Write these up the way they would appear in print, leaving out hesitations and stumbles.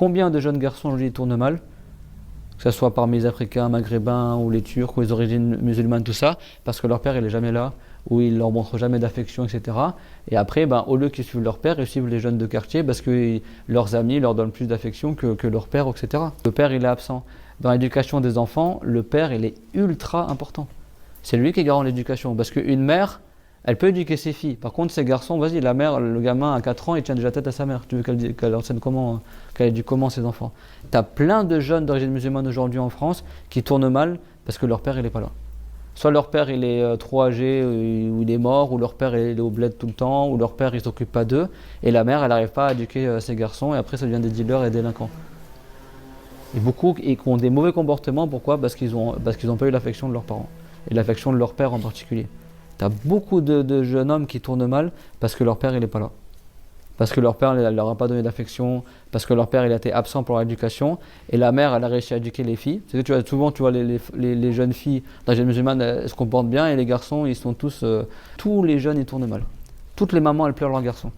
combien de jeunes garçons aujourd'hui tournent mal, que ce soit parmi les Africains, Maghrébins ou les Turcs ou les origines musulmanes, tout ça, parce que leur père il est jamais là, ou il leur montre jamais d'affection, etc. Et après, au lieu qu'ils suivent leur père, ils suivent les jeunes de quartier parce que leurs amis leur donnent plus d'affection que leur père, etc. Le père il est absent. Dans l'éducation des enfants, le père il est ultra important. C'est lui qui est garant de l'éducation, parce qu'une mère, elle peut éduquer ses filles. Par contre, ces garçons, vas-y, la mère, le gamin à 4 ans, il tient déjà tête à sa mère. Tu veux qu'elle enseigne comment, qu'elle éduque comment ses enfants. Tu as plein de jeunes d'origine musulmane aujourd'hui en France qui tournent mal parce que leur père, il n'est pas là. Soit leur père, il est trop âgé, ou il est mort, ou leur père, il est au bled tout le temps, ou leur père, il ne s'occupe pas d'eux, et la mère, elle n'arrive pas à éduquer ses garçons, et après, ça devient des dealers et des délinquants. Et beaucoup qui ont des mauvais comportements, pourquoi ? Parce qu'ils ont pas eu l'affection de leurs parents, et l'affection de leur père en particulier. Tu as beaucoup de jeunes hommes qui tournent mal parce que leur père il n'est pas là. Parce que leur père ne leur a pas donné d'affection, parce que leur père il a été absent pour l'éducation, et la mère elle a réussi à éduquer les filles. C'est que souvent tu vois les jeunes filles dans les musulmanes elles se comportent bien, et les garçons ils sont tous les jeunes ils tournent mal. Toutes les mamans elles pleurent leurs garçons.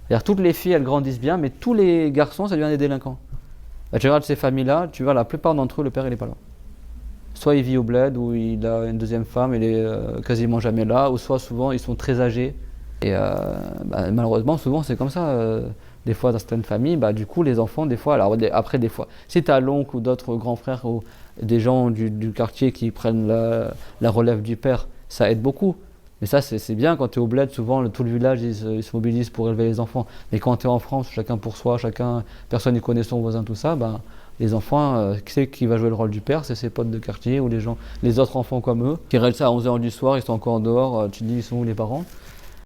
C'est-à-dire toutes les filles elles grandissent bien, mais tous les garçons ça devient des délinquants. Tu regardes ces familles-là, tu vois la plupart d'entre eux le père il n'est pas là. Soit il vit au bled, ou il a une deuxième femme, il est quasiment jamais là, ou soit souvent ils sont très âgés. Et malheureusement, souvent c'est comme ça. Des fois, dans certaines familles, du coup, les enfants, des fois, alors après, des fois, si tu as l'oncle ou d'autres grands frères ou des gens du quartier qui prennent la relève du père, ça aide beaucoup. Mais ça, c'est bien quand tu es au bled, souvent tout le village il se mobilise pour élever les enfants. Mais quand tu es en France, chacun pour soi, personne ne connaît son voisin, tout ça, les enfants, qui c'est qui va jouer le rôle du père? C'est ses potes de quartier ou les autres enfants comme eux, qui restent ça à 11h du soir, ils sont encore en dehors, tu te dis ils sont où les parents?